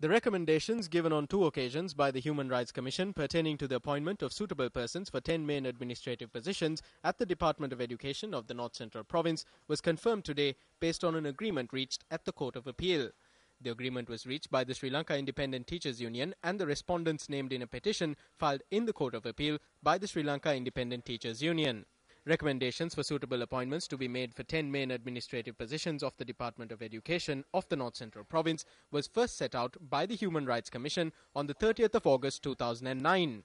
The recommendations given on 2 occasions by the Human Rights Commission pertaining to the appointment of suitable persons for 10 main administrative positions at the Department of Education of the North Central Province was confirmed today based on an agreement reached at the Court of Appeal. The agreement was reached by the Sri Lanka Independent Teachers Union and the respondents named in a petition filed in the Court of Appeal by the Sri Lanka Independent Teachers Union. Recommendations for suitable appointments to be made for 10 main administrative positions of the Department of Education of the North Central Province was first set out by the Human Rights Commission on the 30th of August 2009.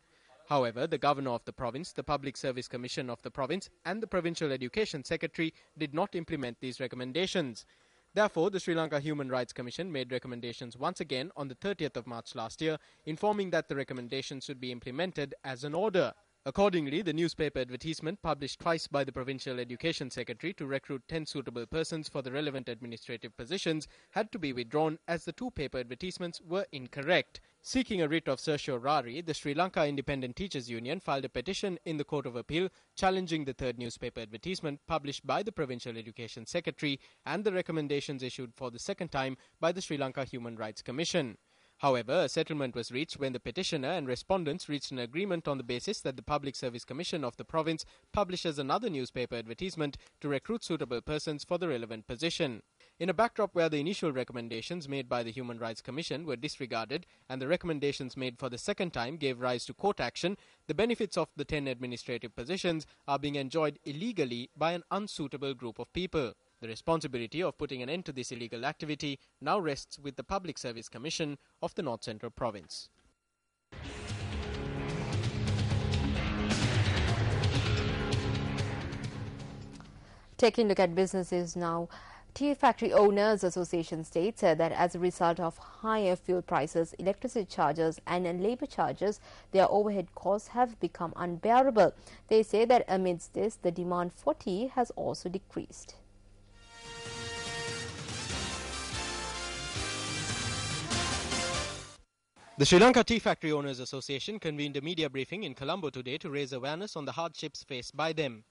However, the Governor of the province, the Public Service Commission of the province and the Provincial Education Secretary did not implement these recommendations. Therefore, the Sri Lanka Human Rights Commission made recommendations once again on the 30th of March last year, informing that the recommendations should be implemented as an order. Accordingly, the newspaper advertisement published twice by the Provincial Education Secretary to recruit 10 suitable persons for the relevant administrative positions had to be withdrawn as the 2 paper advertisements were incorrect. Seeking a writ of certiorari, the Sri Lanka Independent Teachers Union filed a petition in the Court of Appeal challenging the 3rd newspaper advertisement published by the Provincial Education Secretary and the recommendations issued for the 2nd time by the Sri Lanka Human Rights Commission. However, a settlement was reached when the petitioner and respondents reached an agreement on the basis that the Public Service Commission of the province publishes another newspaper advertisement to recruit suitable persons for the relevant position. In a backdrop where the initial recommendations made by the Human Rights Commission were disregarded and the recommendations made for the 2nd time gave rise to court action, the benefits of the 10 administrative positions are being enjoyed illegally by an unsuitable group of people. The responsibility of putting an end to this illegal activity now rests with the Public Service Commission of the North Central Province. Taking a look at businesses now. Tea Factory Owners Association states that as a result of higher fuel prices, electricity charges and labour charges, their overhead costs have become unbearable. They say that amidst this, the demand for tea has also decreased. The Sri Lanka Tea Factory Owners Association convened a media briefing in Colombo today to raise awareness on the hardships faced by them.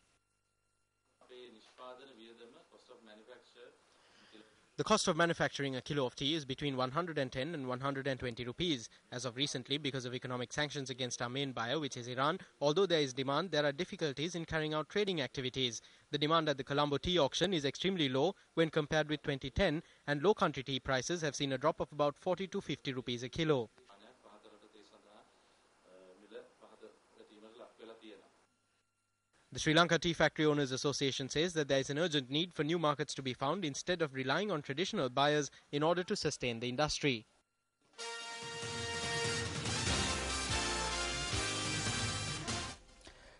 The cost of manufacturing a kilo of tea is between 110 and 120 rupees. As of recently, because of economic sanctions against our main buyer, which is Iran, although there is demand, there are difficulties in carrying out trading activities. The demand at the Colombo tea auction is extremely low when compared with 2010, and low country tea prices have seen a drop of about 40 to 50 rupees a kilo. The Sri Lanka Tea Factory Owners Association says that there is an urgent need for new markets to be found instead of relying on traditional buyers in order to sustain the industry.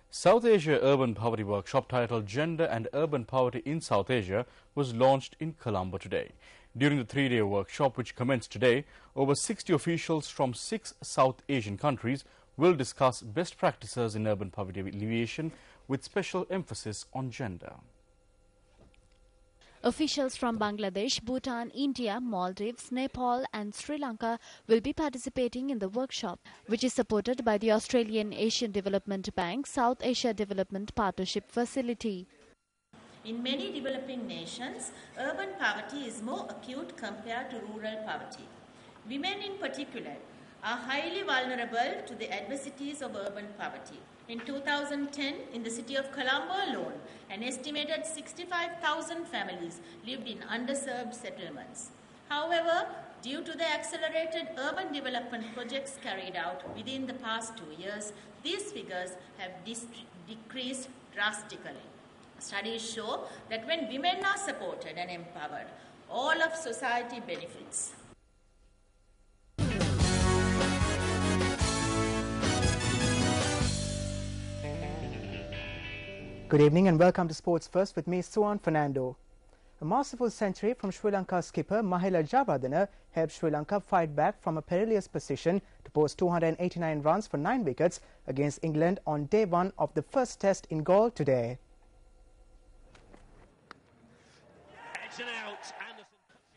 South Asia Urban Poverty Workshop titled Gender and Urban Poverty in South Asia was launched in Colombo today. During the 3-day workshop, which commenced today, over 60 officials from 6 South Asian countries will discuss best practices in urban poverty alleviation with special emphasis on gender. Officials from Bangladesh, Bhutan, India, Maldives, Nepal and Sri Lanka will be participating in the workshop, which is supported by the Australian Asian Development Bank South Asia Development Partnership Facility. In many developing nations, urban poverty is more acute compared to rural poverty. Women in particular are highly vulnerable to the adversities of urban poverty. In 2010, in the city of Colombo alone, an estimated 65,000 families lived in underserved settlements. However, due to the accelerated urban development projects carried out within the past 2 years, these figures have decreased drastically. Studies show that when women are supported and empowered, all of society benefits. Good evening and welcome to Sports First with me, Suan Fernando. A masterful century from Sri Lanka skipper Mahela Jayawardene helped Sri Lanka fight back from a perilous position to post 289 runs for 9 wickets against England on day 1 of the first test in Galle today.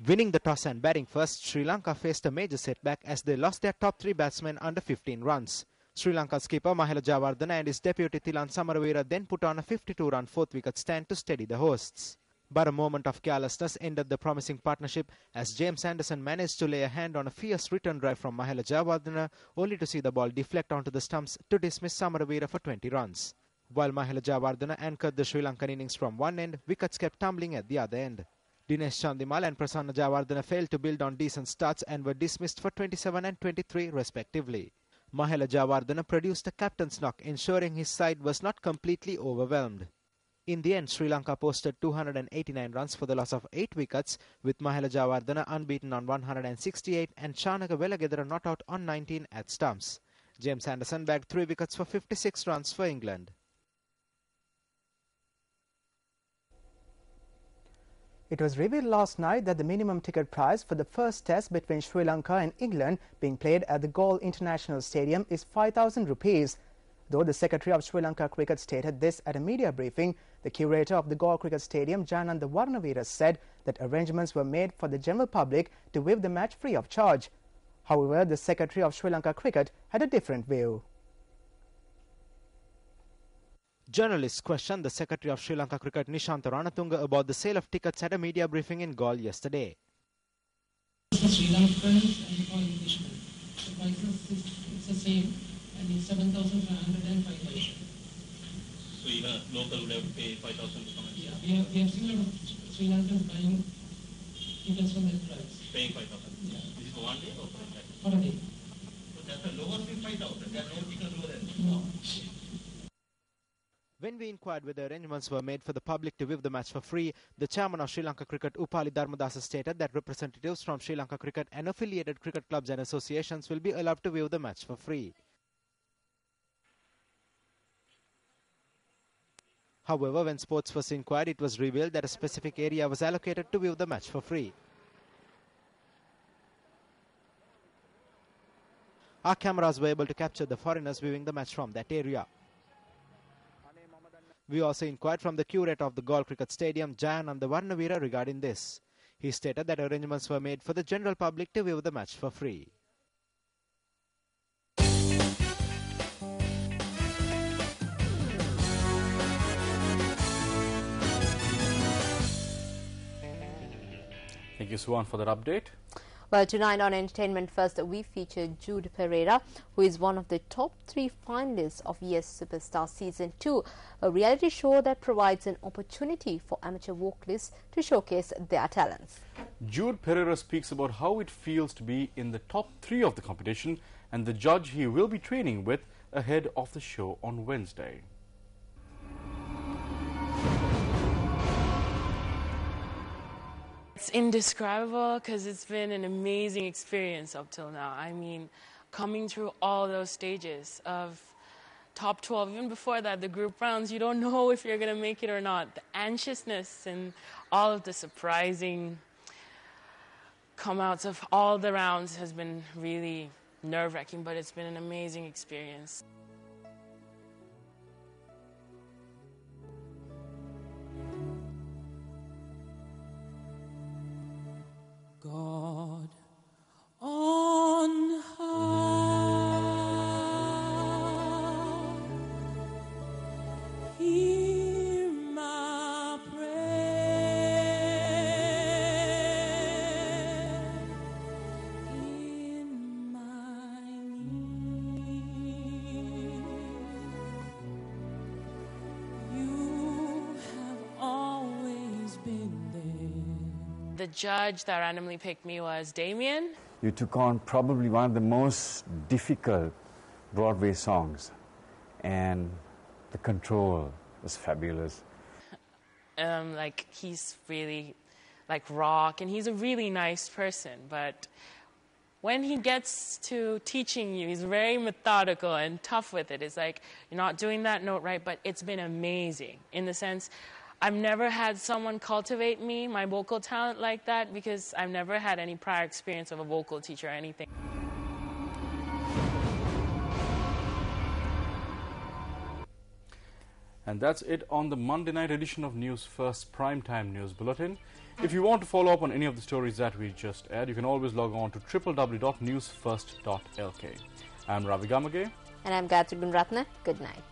Winning the toss and batting first, Sri Lanka faced a major setback as they lost their top 3 batsmen under 15 runs. Sri Lanka skipper Mahela Jayawardene and his deputy Thilan Samaravira then put on a 52-run 4th wicket stand to steady the hosts. But a moment of carelessness ended the promising partnership as James Anderson managed to lay a hand on a fierce return drive from Mahela Jayawardena, only to see the ball deflect onto the stumps to dismiss Samaravira for 20 runs. While Mahela Jayawardena anchored the Sri Lankan innings from one end, wickets kept tumbling at the other end. Dinesh Chandimal and Prasanna Jayawardena failed to build on decent starts and were dismissed for 27 and 23 respectively. Mahela Jayawardena produced a captain's knock, ensuring his side was not completely overwhelmed. In the end, Sri Lanka posted 289 runs for the loss of 8 wickets, with Mahela Jayawardena unbeaten on 168 and Shanaka Welagedara not out on 19 at stumps. James Anderson bagged 3 wickets for 56 runs for England. It was revealed last night that the minimum ticket price for the first test between Sri Lanka and England being played at the Galle International Stadium is 5,000 rupees. Though the Secretary of Sri Lanka Cricket stated this at a media briefing, the curator of the Galle Cricket Stadium, Jananda Warnavira, said that arrangements were made for the general public to view the match free of charge. However, the Secretary of Sri Lanka Cricket had a different view. Journalists questioned the Secretary of Sri Lanka Cricket Nishantha Ranatunga about the sale of tickets at a media briefing in Galle yesterday. For Sri Lankans and for Englishmen, the prices is the same, and it's 7,500 and 5,000. So even a local would have to pay 5,000 to come and see? Yeah, we have seen a lot of Sri Lankans buying tickets from that price. Paying 5,000? Yeah. This is for one day or for a day? For a day. So that's a lower than 5,000. There are no tickets lower than that. No. When we inquired whether arrangements were made for the public to view the match for free, the chairman of Sri Lanka Cricket, Upali Dharmadasa, stated that representatives from Sri Lanka Cricket and affiliated cricket clubs and associations will be allowed to view the match for free. However, when sports was inquired, it was revealed that a specific area was allocated to view the match for free. Our cameras were able to capture the foreigners viewing the match from that area. We also inquired from the curator of the Galle Cricket Stadium, Jayananda Warnavira, regarding this. He stated that arrangements were made for the general public to view the match for free. Thank you, Suwan, for that update. Well, tonight on Entertainment First, we feature Jude Pereira, who is one of the top 3 finalists of Yes Superstar Season 2, a reality show that provides an opportunity for amateur vocalists to showcase their talents. Jude Pereira speaks about how it feels to be in the top 3 of the competition and the judge he will be training with ahead of the show on Wednesday. It's indescribable because it's been an amazing experience up till now. I mean, coming through all those stages of top 12, even before that, the group rounds, you don't know if you're going to make it or not. The anxiousness and all of the surprising come-outs of all the rounds has been really nerve-wracking, but it's been an amazing experience. God on high, hear my prayer in my need. You have always been there. The judge that randomly picked me was Damien. You took on probably one of the most difficult Broadway songs, and the control was fabulous. Like, he's really like rock, and he's a really nice person, but when he gets to teaching you, he's very methodical and tough with it. It's like, you're not doing that note right, but it's been amazing in the sense I've never had someone cultivate me, my vocal talent like that, because I've never had any prior experience of a vocal teacher or anything. And that's it on the Monday night edition of News First Primetime News Bulletin. If you want to follow up on any of the stories that we just aired, you can always log on to www.newsfirst.lk. I'm Ravi Gamage. And I'm Gayatri Gunratna. Good night.